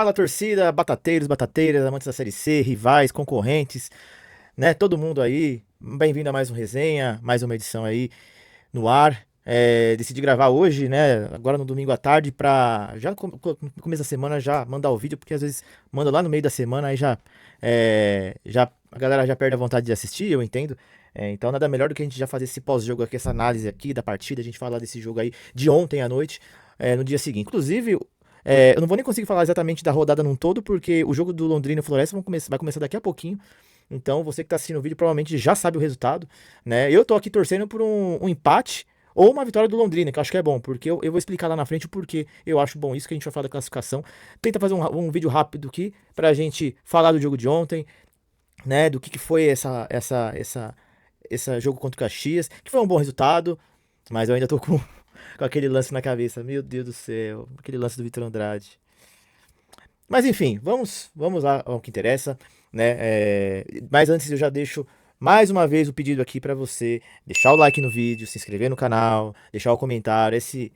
Fala, torcida, batateiros, batateiras, amantes da Série C, rivais, concorrentes, né? Todo mundo aí. Bem-vindo a mais um resenha, mais uma edição aí no ar. Decidi gravar hoje, né? Agora no domingo à tarde, pra já no começo da semana já mandar o vídeo, porque às vezes manda lá no meio da semana, aí já a galera já perde a vontade de assistir, eu entendo. Então nada melhor do que a gente já fazer esse pós-jogo aqui, essa análise aqui da partida, a gente falar desse jogo aí de ontem à noite, no dia seguinte. Inclusive, eu não vou nem conseguir falar exatamente da rodada num todo, porque o jogo do Londrina e Floresta vai começar daqui a pouquinho. Então, você que está assistindo o vídeo provavelmente já sabe o resultado, né? Eu tô aqui torcendo por um empate ou uma vitória do Londrina, que eu acho que é bom, porque eu vou explicar lá na frente o porquê eu acho bom isso, que a gente vai falar da classificação. Tenta fazer um vídeo rápido aqui pra gente falar do jogo de ontem, né? Do que foi esse jogo contra o Caxias, que foi um bom resultado, mas eu ainda tô com aquele lance na cabeça. Meu Deus do céu, aquele lance do Vitor Andrade. Mas enfim, vamos lá ao que interessa, né? Mas antes eu já deixo mais uma vez o pedido aqui pra você deixar o like no vídeo, se inscrever no canal, deixar o comentário, esse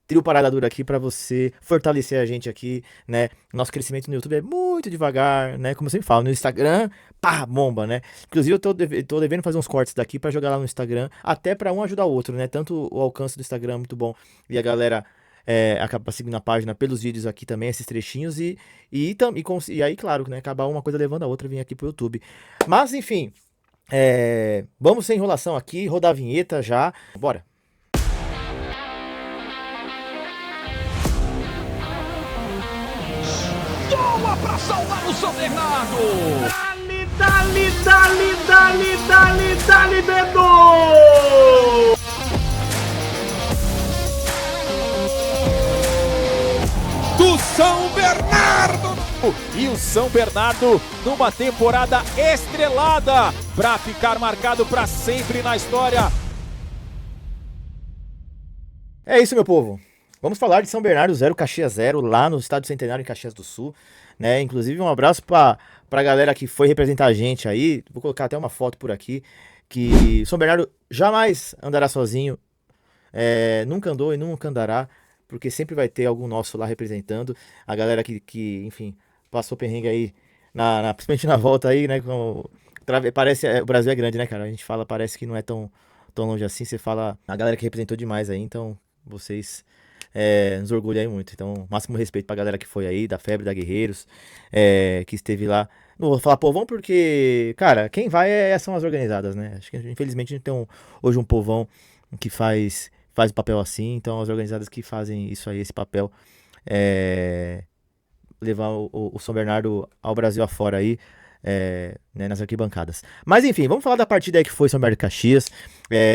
trio parada dura aqui pra você fortalecer a gente aqui, né? Nosso crescimento no YouTube é muito devagar, né? Como eu sempre falo, no Instagram, pá, bomba, né? Inclusive eu tô devendo fazer uns cortes daqui pra jogar lá no Instagram, até pra um ajudar o outro, né? Tanto o alcance do Instagram é muito bom e a galera acaba seguindo a página pelos vídeos aqui também, esses trechinhos e aí, claro, né? Acabar uma coisa levando a outra, vir aqui pro YouTube. Mas enfim, vamos sem enrolação aqui, rodar a vinheta já, bora! Boa pra salvar o São Bernardo! Dali, dali, dali, dali, dali, dali, dedo! Do São Bernardo! E o São Bernardo numa temporada estrelada pra ficar marcado pra sempre na história. É isso, meu povo. Vamos falar de São Bernardo 0, Caxias 0, lá no Estádio Centenário em Caxias do Sul, né? Inclusive um abraço pra galera que foi representar a gente aí. Vou colocar até uma foto por aqui, que São Bernardo jamais andará sozinho, nunca andou e nunca andará, porque sempre vai ter algum nosso lá representando. A galera que enfim, passou perrengue aí, principalmente na volta aí, né? Parece, o Brasil é grande, né, cara? A gente fala, parece que não é tão longe assim. Você fala, a galera que representou demais aí, então vocês nos orgulham aí muito. Então, máximo respeito pra galera que foi aí, da Febre, da Guerreiros, que esteve lá. Não vou falar povão porque, cara, quem vai são as organizadas, né? Acho que infelizmente a gente tem hoje um povão que faz o papel assim, então as organizadas que fazem isso aí, esse papel, levar o São Bernardo ao Brasil afora aí, né, nas arquibancadas. Mas enfim, vamos falar da partida aí que foi São Bernardo e Caxias.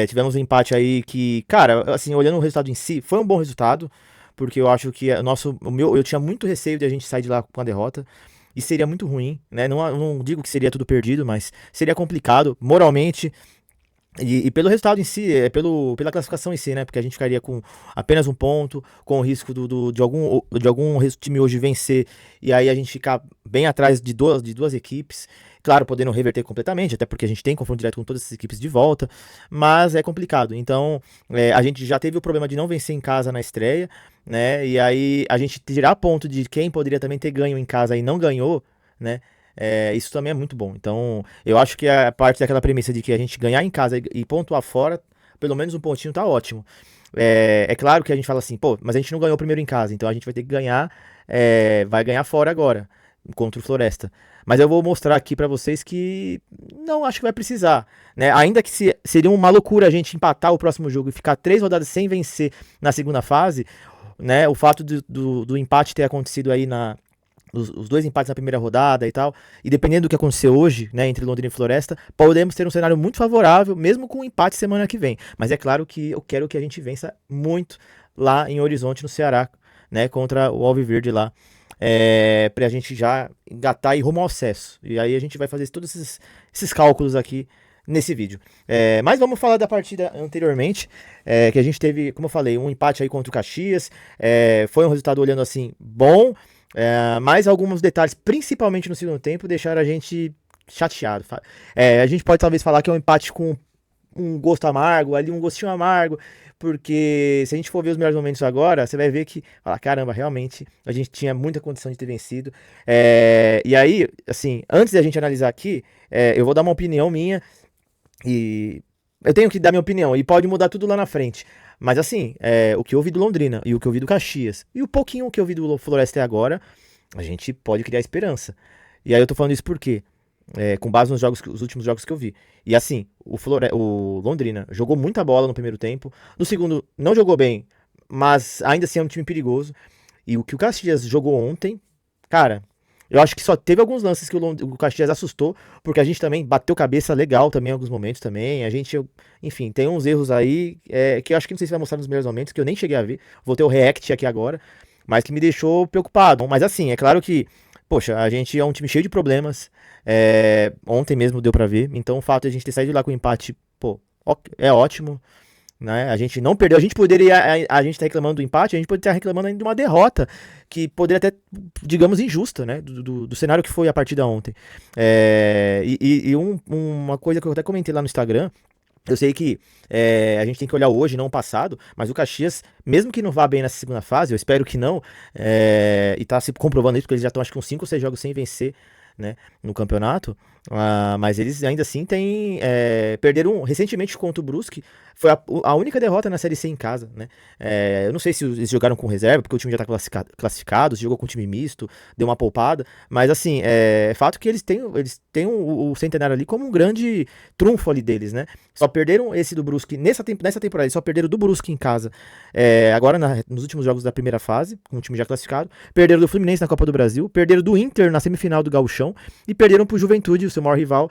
Tivemos um empate aí que, cara, assim, olhando o resultado em si, foi um bom resultado, porque eu acho que eu tinha muito receio de a gente sair de lá com a derrota. E seria muito ruim, né? Não digo que seria tudo perdido, mas seria complicado moralmente. E pelo resultado em si, pela classificação em si, né? Porque a gente ficaria com apenas um ponto, com o risco de algum time hoje vencer, e aí a gente ficar bem atrás de duas equipes. Claro, podendo reverter completamente, até porque a gente tem confronto direto com todas essas equipes de volta, mas é complicado. Então, a gente já teve o problema de não vencer em casa na estreia, né? E aí a gente tirar ponto de quem poderia também ter ganho em casa e não ganhou, né? Isso também é muito bom. Então, eu acho que a parte daquela premissa de que a gente ganhar em casa e pontuar fora, pelo menos um pontinho tá ótimo. É claro que a gente fala assim, pô, mas a gente não ganhou primeiro em casa, então a gente vai ter que ganhar, vai ganhar fora agora, contra o Floresta. Mas eu vou mostrar aqui pra vocês que não acho que vai precisar, né? Ainda que seria uma loucura a gente empatar o próximo jogo e ficar 3 rodadas sem vencer na segunda fase, né? O fato do empate ter acontecido aí os dois empates na primeira rodada e tal, e dependendo do que acontecer hoje, né, entre Londrina e Floresta, podemos ter um cenário muito favorável, mesmo com um empate semana que vem. Mas é claro que eu quero que a gente vença muito lá em Horizonte, no Ceará, né, contra o Alviverde lá, pra gente já engatar e rumo ao acesso. E aí a gente vai fazer todos esses cálculos aqui nesse vídeo. Mas vamos falar da partida anteriormente, que a gente teve, como eu falei, um empate aí contra o Caxias, foi um resultado olhando assim, bom, mas alguns detalhes, principalmente no segundo tempo, deixaram a gente chateado. A gente pode talvez falar que é um empate com um gosto amargo, ali um gostinho amargo, porque se a gente for ver os melhores momentos agora, você vai ver que, caramba, realmente a gente tinha muita condição de ter vencido. E aí, assim, antes da gente analisar aqui, eu vou dar uma opinião minha e eu tenho que dar minha opinião e pode mudar tudo lá na frente. Mas assim, o que eu vi do Londrina e o que eu vi do Caxias e o pouquinho que eu vi do Floresta até agora, a gente pode criar esperança. E aí eu tô falando isso por quê? Com base nos os últimos jogos que eu vi. E assim, o Londrina jogou muita bola no primeiro tempo. No segundo, não jogou bem, mas ainda assim é um time perigoso. E o que o Caxias jogou ontem, cara, eu acho que só teve alguns lances que o Caxias assustou, porque a gente também bateu cabeça legal também em alguns momentos também. A gente, enfim, tem uns erros aí que eu acho que não sei se vai mostrar nos melhores momentos, que eu nem cheguei a ver. Vou ter o react aqui agora, mas que me deixou preocupado. Mas assim, é claro que, poxa, a gente é um time cheio de problemas. Ontem mesmo deu pra ver. Então o fato de a gente ter saído lá com o empate, pô, é ótimo. Né? A gente não perdeu, a gente poderia, a gente tá reclamando do empate, a gente poderia estar reclamando ainda de uma derrota, que poderia até, digamos, injusta, né? Do cenário que foi a partida ontem. Uma coisa que eu até comentei lá no Instagram, eu sei que a gente tem que olhar hoje, não o passado, mas o Caxias, mesmo que não vá bem nessa segunda fase, eu espero que não, e tá se comprovando isso, porque eles já estão acho que uns 5 ou 6 jogos sem vencer, né, no campeonato, mas eles ainda assim perderam recentemente contra o Brusque, foi a única derrota na Série C em casa, né? Eu não sei se eles jogaram com reserva, porque o time já tá classificado, se jogou com time misto, deu uma poupada, mas assim, é fato que eles têm o Centenário ali como um grande trunfo ali deles, né? Só perderam esse do Brusque, nessa temporada eles só perderam do Brusque em casa, agora nos últimos jogos da primeira fase, com o time já classificado, perderam do Fluminense na Copa do Brasil, perderam do Inter na semifinal do Gauchão, e perderam pro Juventude, o seu maior rival,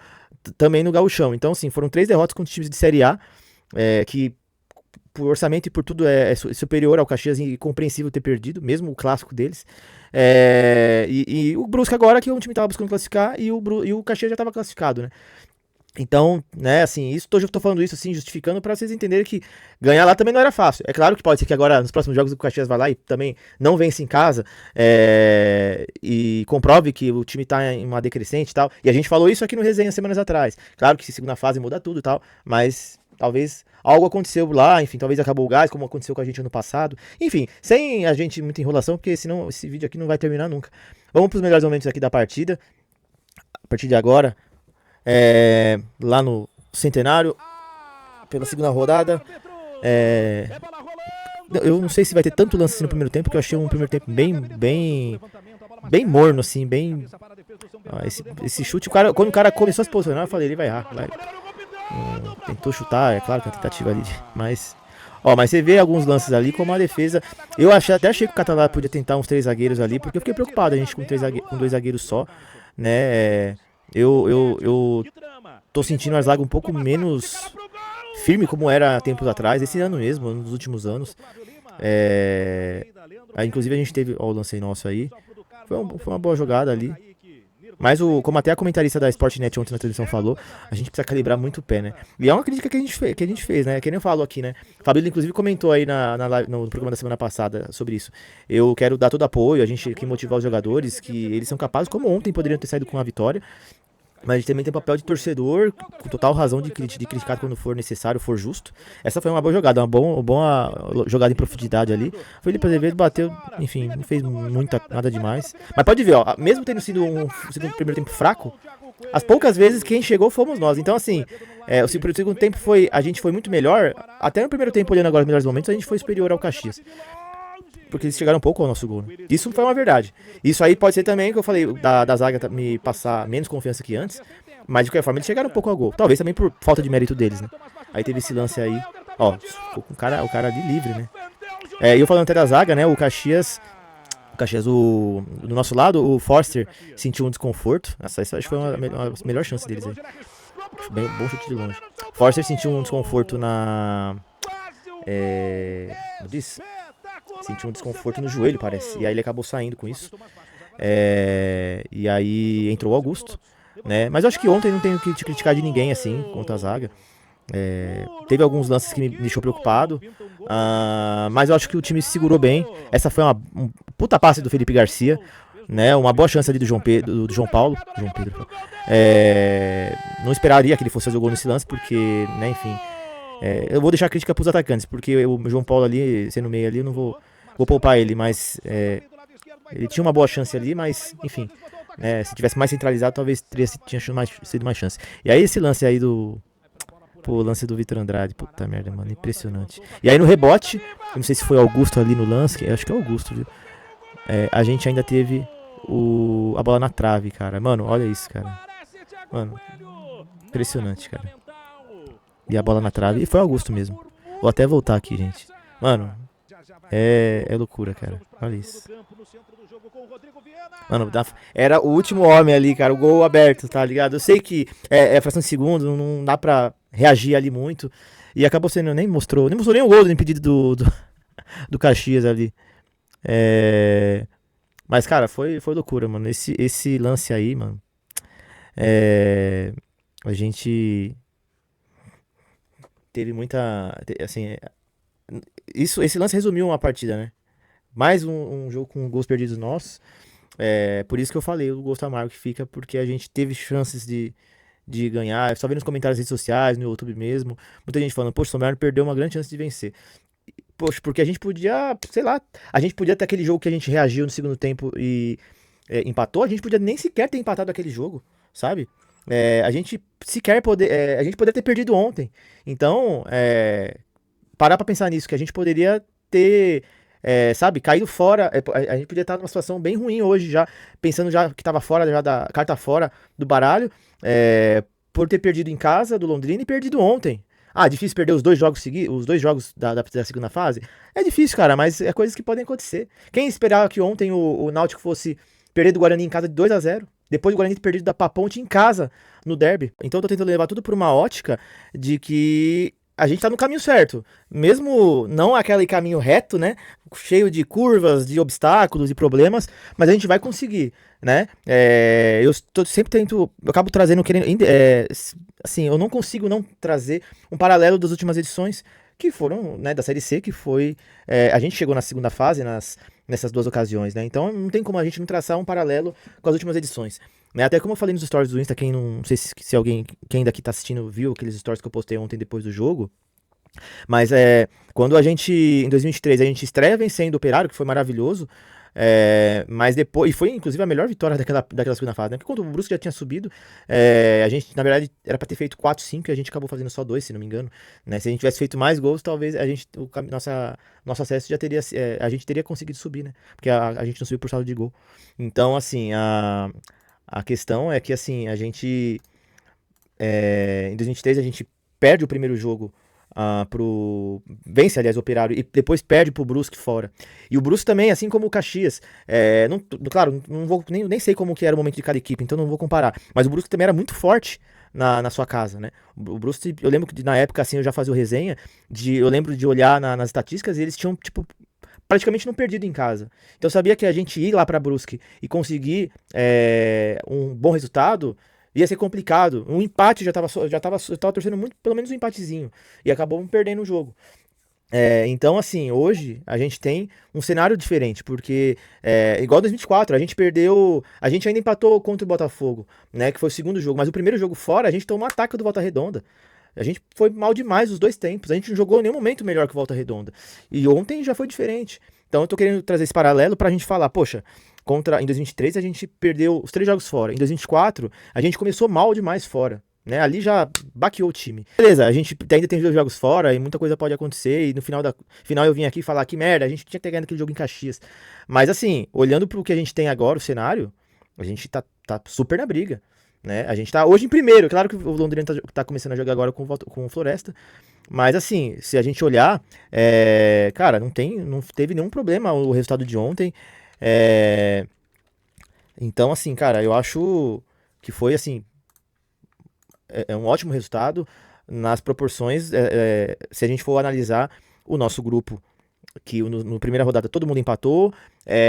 também no Gauchão. Então, assim, foram 3 derrotas contra times de Série A, que por orçamento e por tudo é superior ao Caxias, e compreensível ter perdido, mesmo o clássico deles. E o Brusque agora, que o time estava buscando classificar, e o Caxias já estava classificado, né? Então, né, assim, tô falando isso assim, justificando para vocês entenderem que ganhar lá também não era fácil. É claro que pode ser que agora, nos próximos jogos, o Caxias vai lá e também não vence em casa, e comprove que o time tá em uma decrescente e tal. E a gente falou isso aqui no Resenha semanas atrás. Claro que segunda fase muda tudo e tal, mas talvez algo aconteceu lá, enfim, talvez acabou o gás, como aconteceu com a gente ano passado. Enfim, sem a gente muita enrolação, porque senão esse vídeo aqui não vai terminar nunca. Vamos pros melhores momentos aqui da partida. A partir de agora, lá no Centenário, pela segunda rodada. Eu não sei se vai ter tanto lance assim no primeiro tempo, porque eu achei um primeiro tempo bem morno, assim, bem. Esse chute, quando o cara começou a se posicionar, eu falei, ele vai errar. Tentou chutar, é claro que a tentativa ali, mas você vê alguns lances ali, como a defesa. Eu até achei que o Catalá podia tentar uns 3 zagueiros ali, porque eu fiquei preocupado, a gente com 2 zagueiros só, né? Eu tô sentindo a zaga um pouco menos firme como era tempos atrás, esse ano mesmo, nos últimos anos. Inclusive a gente teve o lance nosso aí, foi uma boa jogada ali. Mas como até a comentarista da Sportnet ontem na transmissão falou, a gente precisa calibrar muito o pé, né? E é uma crítica que a gente fez, né? Que nem eu falo aqui, né? O Fabrício, inclusive, comentou aí no programa da semana passada sobre isso. Eu quero dar todo apoio, a gente quer motivar os jogadores, que eles são capazes, como ontem, poderiam ter saído com a vitória. Mas a gente também tem papel de torcedor, com total razão de criticar quando for necessário, for justo. Essa foi uma boa jogada, uma boa jogada em profundidade ali. O Felipe Azevedo bateu, enfim, não fez nada demais. Mas pode ver, mesmo tendo sido um primeiro tempo fraco, as poucas vezes quem chegou fomos nós. Então, assim, o segundo tempo a gente foi muito melhor. Até no primeiro tempo, olhando agora os melhores momentos, a gente foi superior ao Caxias. Porque eles chegaram um pouco ao nosso gol, né? Isso foi uma verdade. Isso aí pode ser também, que eu falei, da zaga me passar menos confiança que antes. Mas de qualquer forma, eles chegaram um pouco ao gol. Talvez também por falta de mérito deles, né? Aí teve esse lance aí. Ficou com o cara ali livre, né? E eu falando até da zaga, né? O Caxias, do nosso lado, o Forster sentiu um desconforto. Essa acho que foi a melhor chance deles aí. Bom chute de longe. Forster sentiu um desconforto como disse? Sentiu um desconforto no joelho, parece. E aí ele acabou saindo com isso. E aí entrou o Augusto, né? Mas eu acho que ontem não tenho que te criticar de ninguém, assim, contra a zaga. Teve alguns lances que me deixou preocupado. Mas eu acho que o time se segurou bem. Essa foi um puta passe do Felipe Garcia, né? Uma boa chance ali do João Paulo. Não esperaria que ele fosse fazer o gol nesse lance, porque, né, enfim, Eu vou deixar a crítica pros atacantes, porque o João Paulo ali, sendo meio ali, eu não vou poupar ele, mas ele tinha uma boa chance ali, mas enfim, se tivesse mais centralizado, talvez tinha sido mais chance. E aí esse lance aí o lance do Vitor Andrade, puta merda, mano, impressionante. E aí no rebote, eu não sei se foi Augusto ali no lance, acho que é Augusto, viu? A gente ainda teve a bola na trave, cara. Mano, olha isso, cara. Mano, impressionante, cara. E a bola na trave, e foi Augusto mesmo. Vou até voltar aqui, gente. Mano, é loucura, cara. Olha isso. Mano, era o último homem ali, cara. O gol aberto, tá ligado? Eu sei que é fração de segundo, não dá pra reagir ali muito. E acabou sendo, nem mostrou nem o gol do impedido do Caxias ali. Mas, cara, foi loucura, mano. Esse lance aí, mano. A gente teve muita. Assim, esse lance resumiu uma partida, né? Mais um jogo com gols perdidos nossos. Por isso que eu falei, o gosto amargo que fica, porque a gente teve chances de ganhar. Só vi nos comentários das redes sociais, no YouTube mesmo. Muita gente falando, poxa, o São Bernardo perdeu uma grande chance de vencer. Poxa, porque a gente podia, sei lá, a gente podia ter aquele jogo que a gente reagiu no segundo tempo e empatou, a gente podia nem sequer ter empatado aquele jogo, sabe? A gente sequer a gente poderia ter perdido ontem. Então, parar pra pensar nisso, que a gente poderia ter, sabe, caído fora, a gente podia estar numa situação bem ruim hoje já, pensando já que tava fora, já da carta fora do baralho, por ter perdido em casa do Londrina e perdido ontem. Difícil perder os dois jogos da segunda fase? É difícil, cara, mas é coisas que podem acontecer. Quem esperava que ontem o Náutico fosse perder do Guarani em casa de 2-0, depois do Guarani ter perdido da Paponte em casa no derby? Então eu tô tentando levar tudo por uma ótica de que a gente tá no caminho certo. Mesmo não aquele caminho reto, né? Cheio de curvas, de obstáculos e problemas, mas a gente vai conseguir, né? Eu acabo trazendo, assim, eu não consigo não trazer um paralelo das últimas edições, que foram, né, da Série C, que foi, a gente chegou na segunda fase nessas duas ocasiões, né? Então não tem como a gente não traçar um paralelo com as últimas edições. Né? Até como eu falei nos stories do Insta, não sei se alguém, quem daqui tá assistindo, viu aqueles stories que eu postei ontem depois do jogo. Mas quando em 2023, a gente estreia vencendo o Operário, que foi maravilhoso. Mas depois, e foi inclusive a melhor vitória daquela segunda fase, né? Porque quando o Brusque já tinha subido, a gente, na verdade, era pra ter feito 4-5 e a gente acabou fazendo só 2, se não me engano. Né? Se a gente tivesse feito mais gols, talvez nosso acesso já teria, a gente teria conseguido subir, né? Porque a gente não subiu por saldo de gol. Então, assim, a questão é que, assim, a gente, em 2023, a gente perde o primeiro jogo vence, aliás, o Operário e depois perde pro Brusque fora. E o Brusque também, assim como o Caxias, claro, não vou, nem sei como que era o momento de cada equipe, então não vou comparar, mas o Brusque também era muito forte na sua casa, né? O Brusque, eu lembro que na época, assim, eu já fazia o resenha, eu lembro de olhar nas estatísticas e eles tinham, tipo, praticamente não perdido em casa. Então eu sabia que a gente ir lá pra Brusque e conseguir um bom resultado ia ser complicado. Um empate eu tava torcendo muito, pelo menos um empatezinho. E acabou perdendo o jogo. Então, assim, hoje a gente tem um cenário diferente, porque igual 2024, a gente ainda empatou contra o Botafogo, né, que foi o segundo jogo, mas o primeiro jogo fora, a gente tomou um ataque do Volta Redonda. A gente foi mal demais os dois tempos, a gente não jogou em nenhum momento melhor que o Volta Redonda. E ontem já foi diferente. Então eu tô querendo trazer esse paralelo pra gente falar, poxa, em 2023 a gente perdeu os 3 jogos fora. Em 2024 a gente começou mal demais fora, né? Ali já baqueou o time. Beleza, a gente ainda tem 2 jogos fora e muita coisa pode acontecer. E no final eu vim aqui falar que merda, a gente tinha que ter ganhado aquele jogo em Caxias. Mas assim, olhando pro que a gente tem agora, o cenário, a gente tá super na briga. Né? A gente tá hoje em primeiro. Claro que o Londrina tá começando a jogar agora com o Floresta. Mas assim, se a gente olhar, cara, não teve nenhum problema o resultado de ontem. Então, assim, cara, eu acho que foi assim, um ótimo resultado nas proporções. Se a gente for analisar o nosso grupo, que no primeira rodada todo mundo empatou,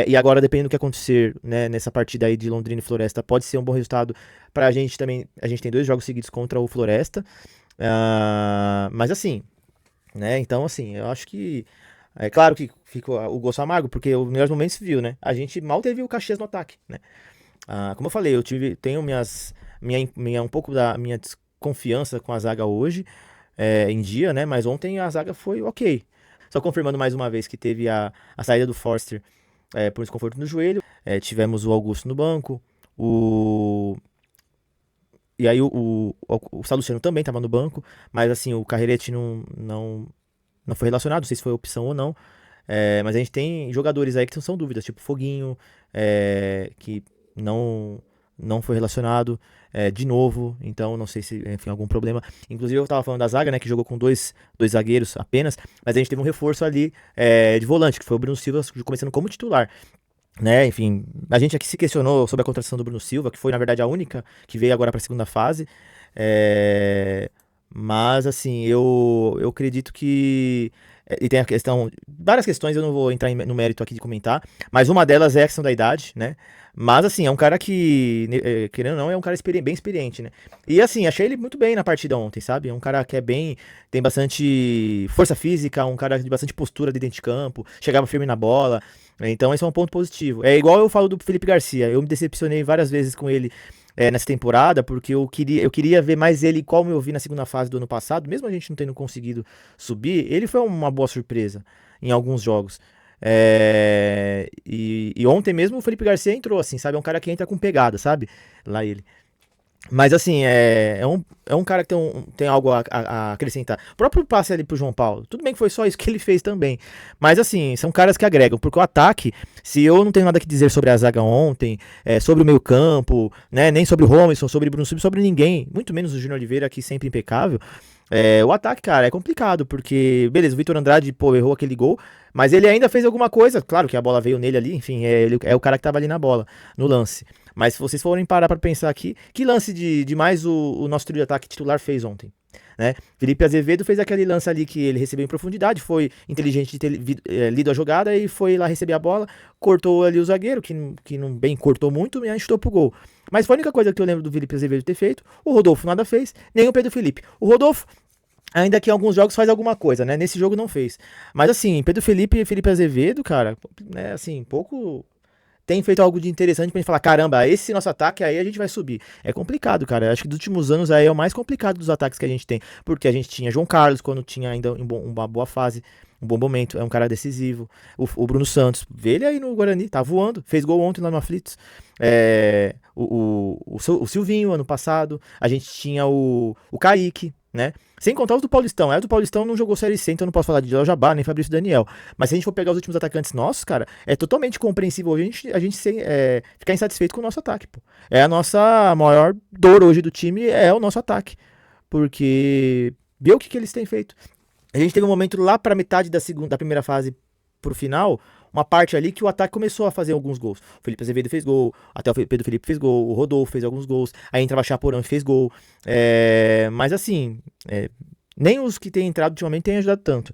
e agora, dependendo do que acontecer, né, nessa partida aí de Londrina e Floresta, pode ser um bom resultado pra gente também. A gente tem 2 jogos seguidos contra o Floresta, mas assim, né, então assim, eu acho que é claro que ficou o gosto amargo, porque os melhores momentos se viu, né, a gente mal teve o Caxias no ataque, né. Como eu falei, tenho um pouco da minha desconfiança com a zaga hoje. em dia, né? Mas ontem a zaga foi ok. Só confirmando mais uma vez que teve a saída do Forster por desconforto no joelho. Tivemos o Augusto no banco. E aí o Salustiano também estava no banco. Mas assim, o Carreretti não foi relacionado. Não sei se foi opção ou não. Mas a gente tem jogadores aí que são dúvidas. Tipo Foguinho, que não foi relacionado de novo, então não sei se, enfim, algum problema. Inclusive eu tava falando da zaga, né, que jogou com dois zagueiros apenas, mas a gente teve um reforço ali de volante, que foi o Bruno Silva começando como titular. Né, enfim, a gente aqui se questionou sobre a contratação do Bruno Silva, que foi na verdade a única que veio agora para a segunda fase. Mas assim, eu acredito que e tem a questão, várias questões, eu não vou entrar no mérito aqui de comentar, mas uma delas é a questão da idade, né? Mas assim, é um cara que, querendo ou não, é um cara bem experiente, né? E assim, achei ele muito bem na partida ontem, sabe? É um cara que tem bastante força física, um cara de bastante postura de dentro de campo, chegava firme na bola. Então esse é um ponto positivo. É igual eu falo do Felipe Garcia, eu me decepcionei várias vezes com ele nessa temporada, porque eu queria ver mais ele como eu vi na segunda fase do ano passado, mesmo a gente não tendo conseguido subir, ele foi uma boa surpresa em alguns jogos. E ontem mesmo o Felipe Garcia entrou, assim, sabe? É um cara que entra com pegada, sabe? Lá ele. Mas assim, é um cara que tem algo a acrescentar. O próprio passe ali pro João Paulo, tudo bem que foi só isso que ele fez também. Mas assim, são caras que agregam, porque o ataque, se eu não tenho nada que dizer sobre a zaga ontem, sobre o meio campo, né, nem sobre o Romerson, sobre o Bruno Silva, sobre ninguém, muito menos o Júnior Oliveira, aqui sempre impecável. O ataque, cara, é complicado, porque, beleza, o Vitor Andrade, errou aquele gol, mas ele ainda fez alguma coisa, claro que a bola veio nele ali, enfim, ele é o cara que tava ali na bola, no lance. Mas se vocês forem parar pra pensar aqui, que lance de mais o nosso trio de ataque titular fez ontem? Né? Felipe Azevedo fez aquele lance ali que ele recebeu em profundidade, foi inteligente de ter lido a jogada e foi lá receber a bola, cortou ali o zagueiro, que não bem cortou muito, e chutou pro gol. Mas foi a única coisa que eu lembro do Felipe Azevedo ter feito. O Rodolfo nada fez, nem o Pedro Felipe. O Rodolfo, ainda que em alguns jogos faz alguma coisa, né? Nesse jogo não fez. Mas assim, Pedro Felipe e Felipe Azevedo, cara, né, assim, pouco tem feito algo de interessante pra gente falar, caramba, esse nosso ataque aí a gente vai subir. É complicado, cara. Eu acho que dos últimos anos aí é o mais complicado dos ataques que a gente tem. Porque a gente tinha João Carlos, quando tinha ainda uma boa fase, um bom momento, é um cara decisivo. O Bruno Santos, vê ele aí no Guarani, tá voando, fez gol ontem lá no Aflitos. O Silvinho, ano passado. A gente tinha o Kaique, né? Sem contar os do Paulistão. O do Paulistão não jogou Série C, então não posso falar de Léo Jabá, nem Fabrício Daniel. Mas se a gente for pegar os últimos atacantes nossos, cara, é totalmente compreensível hoje a gente ficar insatisfeito com o nosso ataque, pô. É a nossa maior dor hoje do time, é o nosso ataque. Porque vê o que eles têm feito. A gente teve um momento lá pra metade da primeira fase pro final, uma parte ali que o ataque começou a fazer alguns gols. O Felipe Azevedo fez gol, até o Pedro Felipe fez gol, o Rodolfo fez alguns gols, aí entrava Chaporão e fez gol. Mas assim, nem os que têm entrado ultimamente têm ajudado tanto.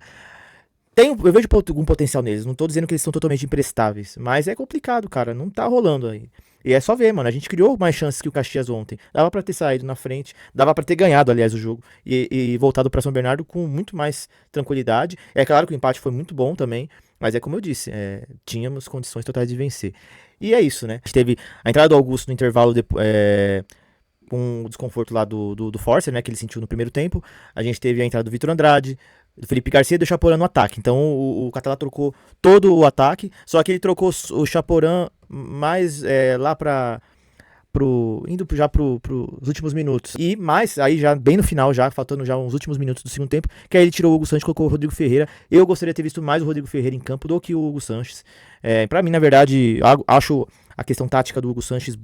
Eu vejo algum potencial neles, não tô dizendo que eles são totalmente imprestáveis, mas é complicado, cara, não tá rolando aí. E é só ver, mano, a gente criou mais chances que o Caxias ontem. Dava pra ter saído na frente, dava pra ter ganhado, aliás, o jogo, e voltado pra São Bernardo com muito mais tranquilidade. É claro que o empate foi muito bom também, mas é como eu disse, tínhamos condições totais de vencer. E é isso, né? A gente teve a entrada do Augusto no intervalo com o desconforto lá do Forcer, né, que ele sentiu no primeiro tempo. A gente teve a entrada do Vitor Andrade, do Felipe Garcia e do Chaporã no ataque. Então o Catalá trocou todo o ataque, só que ele trocou o Chaporã mais lá indo já pros últimos minutos. E mais, aí já bem no final, já faltando já uns últimos minutos do segundo tempo, que aí ele tirou o Hugo Sanches e colocou o Rodrigo Ferreira. Eu gostaria de ter visto mais o Rodrigo Ferreira em campo do que o Hugo Sanches. Pra mim, na verdade, acho a questão tática do Hugo Sanches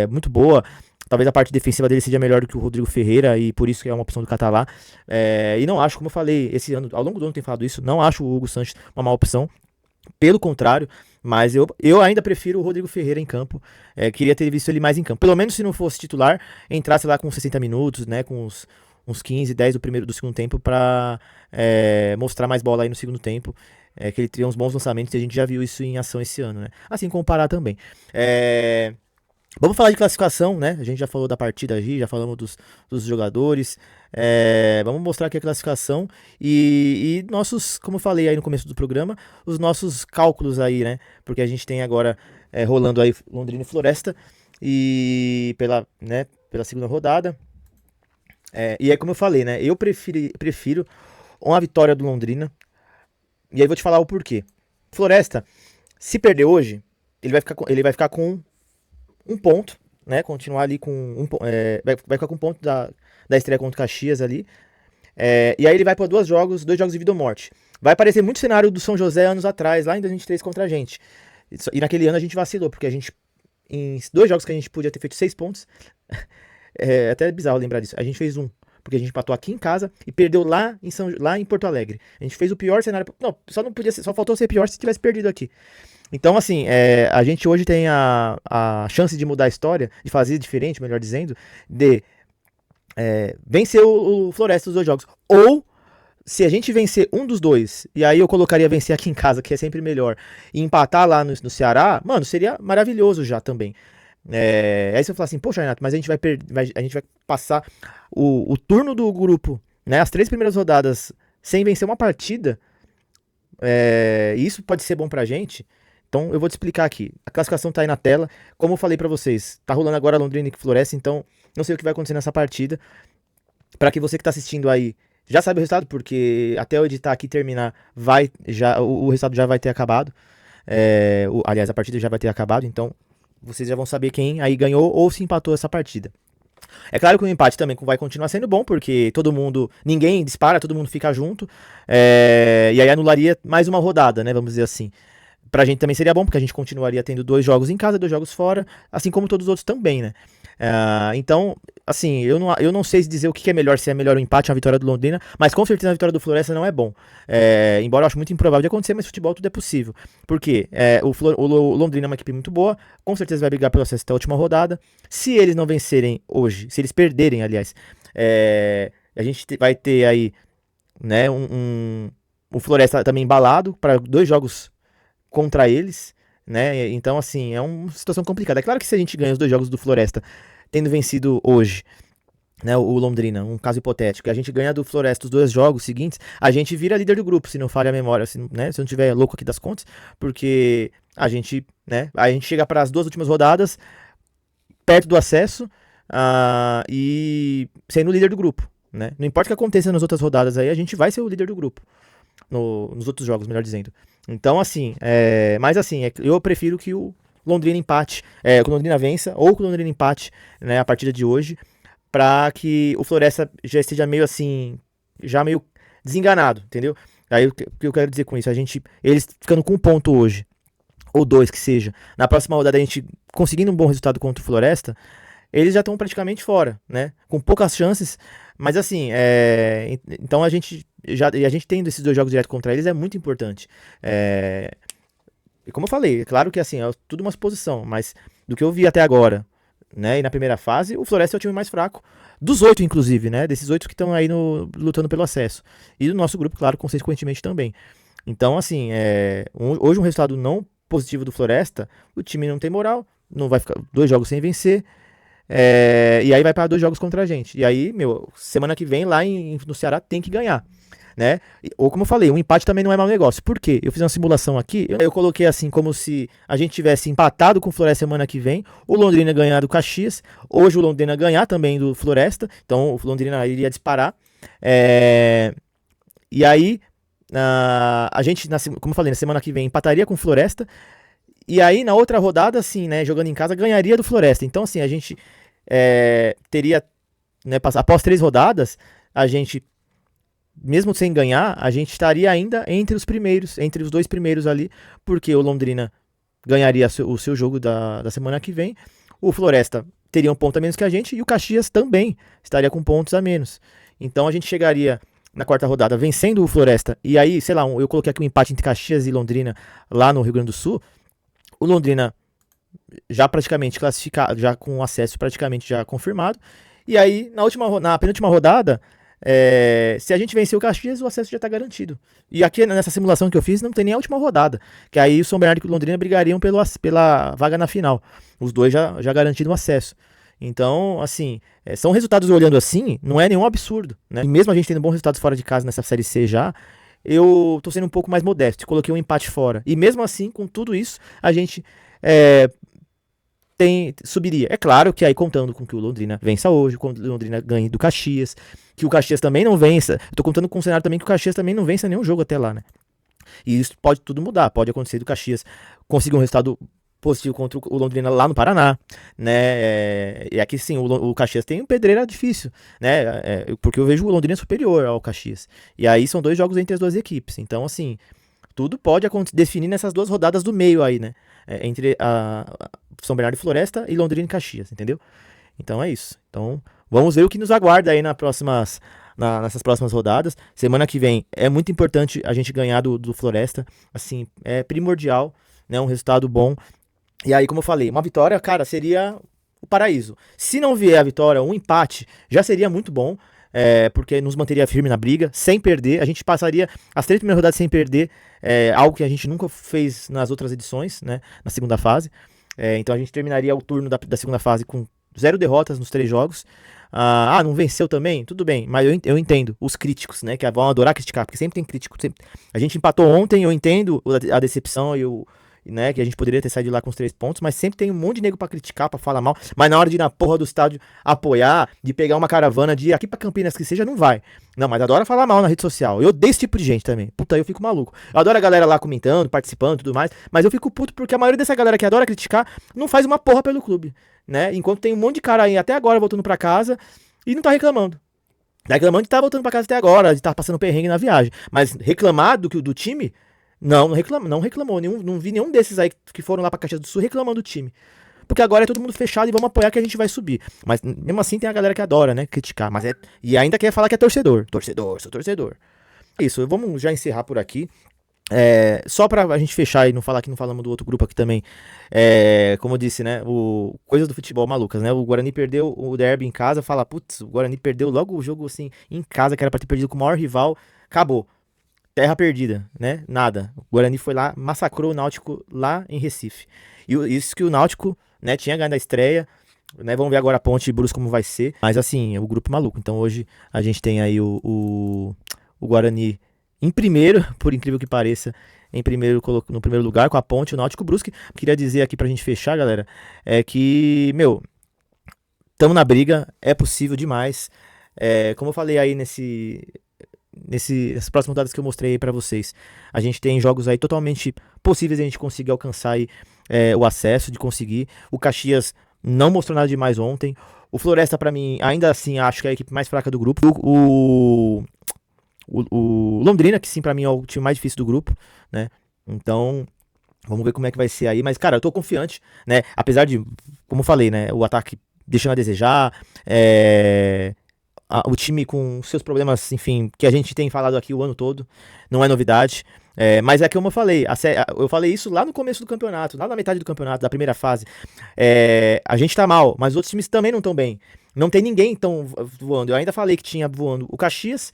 muito boa. Talvez a parte defensiva dele seja melhor do que o Rodrigo Ferreira, e por isso que é uma opção do Catalá. E não acho, como eu falei, esse ano, ao longo do ano eu tenho falado isso, não acho o Hugo Sanches uma má opção. Pelo contrário, mas eu ainda prefiro o Rodrigo Ferreira em campo. Queria ter visto ele mais em campo. Pelo menos se não fosse titular, entrasse lá com 60 minutos, né? Com uns 15, 10 do segundo tempo, pra mostrar mais bola aí no segundo tempo. Que ele tem uns bons lançamentos e a gente já viu isso em ação esse ano, né? Assim como o Pará também. Vamos falar de classificação, né? A gente já falou da partida aí, já falamos dos jogadores. Vamos mostrar aqui a classificação e nossos, como eu falei aí no começo do programa, os nossos cálculos aí, né? Porque a gente tem agora rolando aí Londrina e Floresta e pela segunda rodada. E é como eu falei, né? Eu prefiro uma vitória do Londrina. E aí vou te falar o porquê. Floresta, se perder hoje, ele vai ficar com um ponto, né? Continuar ali com vai ficar com um ponto da estreia contra o Caxias ali. E aí ele vai para dois jogos de vida ou morte. Vai parecer muito cenário do São José anos atrás, lá em 2023 contra a gente. E naquele ano a gente vacilou, porque a gente, em 2 jogos que a gente podia ter feito 6 pontos, é até bizarro lembrar disso, a gente fez um. Porque a gente empatou aqui em casa e perdeu lá em Porto Alegre. A gente fez o pior cenário. Não, só faltou ser pior se tivesse perdido aqui. Então, assim, a gente hoje tem a chance de mudar a história, de fazer diferente, melhor dizendo, de vencer o Floresta os 2 jogos. Ou, se a gente vencer um dos dois, e aí eu colocaria vencer aqui em casa, que é sempre melhor, e empatar lá no Ceará, mano, seria maravilhoso já também. Aí você fala assim, poxa, Renato, mas a gente vai passar o turno do grupo, né, as 3 primeiras rodadas sem vencer uma partida, e isso pode ser bom pra gente. Então eu vou te explicar aqui. A classificação tá aí na tela. Como eu falei pra vocês, tá rolando agora Londrina e Floresta, então não sei o que vai acontecer nessa partida. Pra que você que tá assistindo aí já sabe o resultado, porque até eu editar aqui e terminar, o resultado já vai ter acabado. Aliás, a partida já vai ter acabado, então vocês já vão saber quem aí ganhou ou se empatou essa partida. É claro que o empate também vai continuar sendo bom, porque ninguém dispara, todo mundo fica junto, e aí anularia mais uma rodada, né, vamos dizer assim. Pra gente também seria bom, porque a gente continuaria tendo 2 jogos em casa, 2 jogos fora, assim como todos os outros também, né. Então, assim, eu não sei dizer o que é melhor, se é melhor o empate ou a vitória do Londrina, mas com certeza a vitória do Floresta não é bom. Embora eu acho muito improvável de acontecer, mas futebol tudo é possível. Porque o Londrina é uma equipe muito boa, com certeza vai brigar pelo acesso até a última rodada. Se eles não vencerem hoje, se eles perderem, aliás, a gente vai ter aí, né, o Floresta também embalado para 2 jogos contra eles, né? Então, assim, é uma situação complicada. É claro que se a gente ganha os 2 jogos do Floresta, tendo vencido hoje, né, o Londrina, um caso hipotético, a gente ganha do Floresta os 2 jogos seguintes, a gente vira líder do grupo, se não falha a memória, né, se eu não tiver louco aqui das contas, porque a gente chega para as 2 últimas rodadas perto do acesso e sendo líder do grupo, né? Não importa o que aconteça nas outras rodadas aí, a gente vai ser o líder do grupo. Nos outros jogos, melhor dizendo. Então, assim, mas assim, eu prefiro que o Londrina empate, que o Londrina vença, ou que o Londrina empate, né, a partida de hoje, pra que o Floresta já esteja meio assim, já meio desenganado, entendeu? Aí o que eu quero dizer com isso? Eles ficando com 1 ponto hoje, ou 2 que seja, na próxima rodada a gente conseguindo um bom resultado contra o Floresta, eles já estão praticamente fora, né? Com poucas chances, mas assim, então a gente tendo esses 2 jogos direto contra eles é muito importante. E como eu falei, é claro que assim, é tudo uma suposição, mas do que eu vi até agora, né, e na primeira fase, o Floresta é o time mais fraco, dos 8 inclusive, né, desses 8 que estão aí lutando pelo acesso. E do nosso grupo, claro, consequentemente também. Então assim, hoje um resultado não positivo do Floresta, o time não tem moral, não vai ficar 2 jogos sem vencer, e aí vai para 2 jogos contra a gente. E aí, semana que vem lá no Ceará tem que ganhar, né? Ou como eu falei, um empate também não é mau negócio. Por quê? Eu fiz uma simulação aqui, eu coloquei assim como se a gente tivesse empatado com o Floresta semana que vem, o Londrina ganhar do Caxias, hoje o Londrina ganhar também do Floresta, então o Londrina iria disparar. E aí, a gente, como eu falei, na semana que vem empataria com o Floresta, e aí na outra rodada, assim, né, jogando em casa, ganharia do Floresta. Então, assim, a gente teria, né, após 3 rodadas, a gente, mesmo sem ganhar, a gente estaria ainda entre os 2 primeiros ali, porque o Londrina ganharia o seu jogo da semana que vem, o Floresta teria 1 ponto a menos que a gente, e o Caxias também estaria com pontos a menos. Então a gente chegaria na 4ª rodada vencendo o Floresta, e aí, sei lá, eu coloquei aqui um empate entre Caxias e Londrina lá no Rio Grande do Sul, o Londrina já praticamente classificado, já com acesso praticamente já confirmado. E aí, na penúltima rodada, se a gente vencer o Caxias, o acesso já está garantido. E aqui nessa simulação que eu fiz, não tem nem a última rodada. Que aí o São Bernardo e o Londrina brigariam pela vaga na final. Os 2 já garantiram o acesso. Então, assim, são resultados olhando assim, não é nenhum absurdo, né? E mesmo a gente tendo bons resultados fora de casa nessa Série C já, eu tô sendo um pouco mais modesto, coloquei um empate fora. E mesmo assim, com tudo isso, a gente subiria. É claro que aí contando com que o Londrina vença hoje, quando o Londrina ganhe do Caxias, que o Caxias também não vença. Eu tô contando com o cenário também que o Caxias também não vença nenhum jogo até lá, né? E isso pode tudo mudar, pode acontecer do Caxias conseguir um resultado positivo contra o Londrina lá no Paraná, né? E aqui sim, o Caxias tem um pedreira difícil, né? Porque eu vejo o Londrina superior ao Caxias. E aí são 2 jogos entre as 2 equipes. Então, assim, tudo pode definir nessas 2 rodadas do meio aí, né? Entre a São Bernardo e Floresta e Londrina e Caxias, entendeu? Então é isso. Então, vamos ver o que nos aguarda aí nessas próximas rodadas. Semana que vem é muito importante a gente ganhar do Floresta. Assim, é primordial, né? Um resultado bom. E aí, como eu falei, uma vitória, cara, seria o paraíso. Se não vier a vitória, um empate já seria muito bom. Porque nos manteria firme na briga, sem perder. A gente passaria as 3 primeiras rodadas sem perder, algo que a gente nunca fez nas outras edições, né? Na segunda fase. Então a gente terminaria o turno da segunda fase com 0 derrotas nos 3 jogos. Não venceu também? Tudo bem, mas eu entendo os críticos, né? Que vão adorar criticar, porque sempre tem crítico. A gente empatou ontem, eu entendo a decepção e né, que a gente poderia ter saído lá com os 3 pontos, mas sempre tem um monte de nego pra criticar, pra falar mal, mas na hora de ir na porra do estádio apoiar, de pegar uma caravana de ir aqui pra Campinas que seja, não vai. Não, mas adora falar mal na rede social. Eu odeio esse tipo de gente também. Puta, eu fico maluco. Eu adoro a galera lá comentando, participando e tudo mais, mas eu fico puto porque a maioria dessa galera que adora criticar não faz uma porra pelo clube, né? Enquanto tem um monte de cara aí até agora voltando pra casa e não tá reclamando. Tá reclamando de estar voltando pra casa até agora, de estar passando perrengue na viagem, mas reclamar do time... Não reclamou. Não vi nenhum desses aí que foram lá pra Caxias do Sul reclamando do time. Porque agora é todo mundo fechado e vamos apoiar que a gente vai subir. Mas mesmo assim tem a galera que adora, né? Criticar. E ainda quer falar que é torcedor. Sou torcedor. Isso, vamos já encerrar por aqui. Só pra a gente fechar e não falar que não falamos do outro grupo aqui também. Como eu disse, né? Coisas do futebol malucas, né? O Guarani perdeu o derby em casa. Fala, putz, o Guarani perdeu logo o jogo assim em casa, que era pra ter perdido com o maior rival. Acabou. Terra perdida, né? Nada. O Guarani foi lá, massacrou o Náutico lá em Recife. E isso que o Náutico, né, tinha ganho da estreia, né? Vamos ver agora a Ponte e Brusque como vai ser. Mas assim, é o grupo maluco. Então hoje a gente tem aí o Guarani em primeiro, por incrível que pareça, no primeiro lugar, com a Ponte, o Náutico, o Brusque. Queria dizer aqui pra gente fechar, galera, que, tamo na briga, é possível demais. Como eu falei aí nessas próximas datas que eu mostrei aí pra vocês, a gente tem jogos aí totalmente possíveis de a gente conseguir alcançar aí, o acesso, de conseguir. O Caxias não mostrou nada demais ontem. O Floresta, pra mim, ainda assim, acho que é a equipe mais fraca do grupo. O Londrina, que sim, pra mim é o time mais difícil do grupo, né? Então, vamos ver como é que vai ser aí. Mas, cara, eu tô confiante, né? Apesar de, como eu falei, né? O ataque deixando a desejar, o time com seus problemas, enfim, que a gente tem falado aqui o ano todo, não é novidade. Mas é como eu falei, eu falei isso lá no começo do campeonato, lá na metade do campeonato, da primeira fase. A gente tá mal, mas os outros times também não estão bem. Não tem ninguém tão voando. Eu ainda falei que tinha voando o Caxias,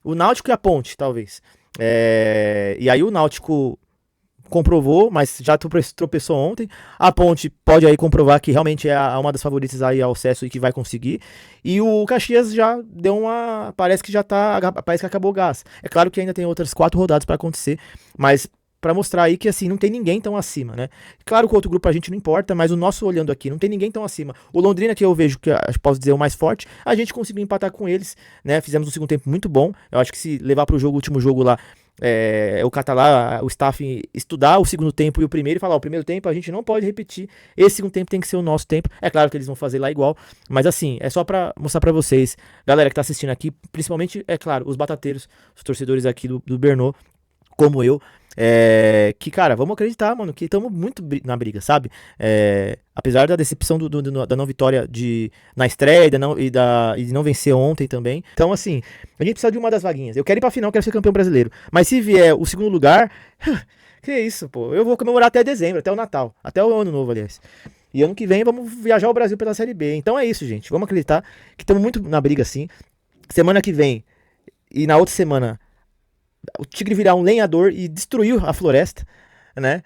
o Náutico e a Ponte, talvez. E aí o Náutico comprovou, mas já tropeçou ontem. A Ponte pode aí comprovar que realmente é uma das favoritas aí ao acesso e que vai conseguir. E o Caxias já deu uma... Parece que acabou o gás. É claro que ainda tem outras 4 rodadas para acontecer, mas pra mostrar aí que assim, não tem ninguém tão acima, né? Claro que o outro grupo a gente não importa, mas o nosso olhando aqui, não tem ninguém tão acima. O Londrina, que eu vejo que posso dizer o mais forte, a gente conseguiu empatar com eles, né? Fizemos um segundo tempo muito bom. Eu acho que se levar pro último jogo lá, o Catalá, o staff estudar o segundo tempo e o primeiro e falar, o primeiro tempo a gente não pode repetir, esse segundo tempo tem que ser o nosso tempo. É claro que eles vão fazer lá igual, mas assim, é só pra mostrar pra vocês, galera que tá assistindo aqui, principalmente, é claro, os batateiros, os torcedores aqui do Bernô, como eu, que, cara, vamos acreditar, mano, que estamos muito na briga, sabe? Apesar da decepção da não vitória na estreia e de não vencer ontem também. Então, assim, a gente precisa de uma das vaguinhas. Eu quero ir pra final, quero ser campeão brasileiro. Mas se vier o segundo lugar, que isso, pô. Eu vou comemorar até dezembro, até o Natal, até o Ano Novo, aliás. E ano que vem vamos viajar ao Brasil pela Série B. Então é isso, gente. Vamos acreditar que estamos muito na briga, sim. Semana que vem e na outra semana o Tigre virar um lenhador e destruiu a Floresta, né?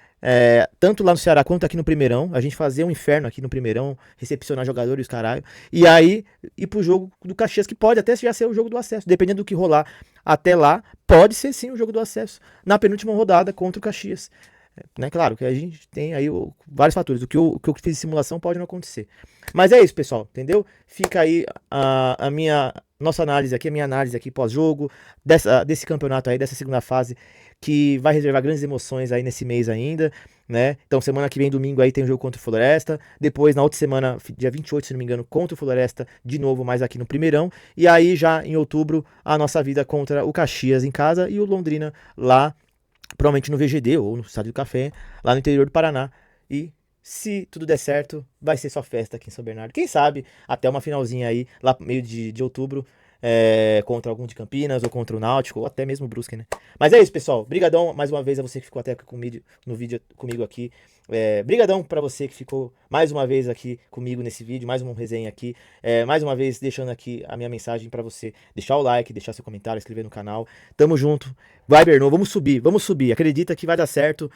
Tanto lá no Ceará quanto aqui no Primeirão. A gente fazia um inferno aqui no Primeirão, recepcionar jogadores e os caralho. E aí ir pro jogo do Caxias, que pode até já ser o jogo do acesso. Dependendo do que rolar até lá, pode ser sim o jogo do acesso na penúltima rodada contra o Caxias. né? Claro que a gente tem aí vários fatores. O que eu fiz em simulação pode não acontecer. Mas é isso, pessoal, entendeu? Fica aí nossa análise aqui, a minha análise aqui pós-jogo, desse campeonato aí, dessa segunda fase, que vai reservar grandes emoções aí nesse mês ainda, né? Então, semana que vem, domingo, aí tem um jogo contra o Floresta. Depois, na outra semana, dia 28, se não me engano, contra o Floresta, de novo, mais aqui no Primeirão. E aí, já em outubro, a nossa vida contra o Caxias em casa e o Londrina lá, provavelmente no VGD ou no Estádio do Café, lá no interior do Paraná. E se tudo der certo, vai ser só festa aqui em São Bernardo. Quem sabe até uma finalzinha aí, lá meio de outubro, contra algum de Campinas, ou contra o Náutico, ou até mesmo o Brusque, né? Mas é isso, pessoal. Brigadão mais uma vez a você que ficou até no vídeo comigo aqui. Brigadão pra você que ficou mais uma vez aqui comigo nesse vídeo, mais uma resenha aqui. Mais uma vez deixando aqui a minha mensagem pra você deixar o like, deixar seu comentário, inscrever no canal. Tamo junto. Vai, Bernô, vamos subir. Acredita que vai dar certo.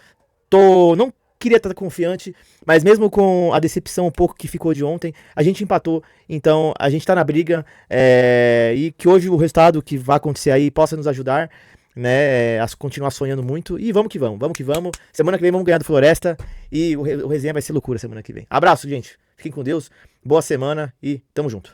Não queria estar confiante, mas mesmo com a decepção um pouco que ficou de ontem, a gente empatou, então a gente tá na briga, e que hoje o resultado que vai acontecer aí possa nos ajudar, né, a continuar sonhando muito, e vamos que vamos. Semana que vem vamos ganhar do Floresta, e o resenha vai ser loucura semana que vem. Abraço, gente, fiquem com Deus, boa semana e tamo junto.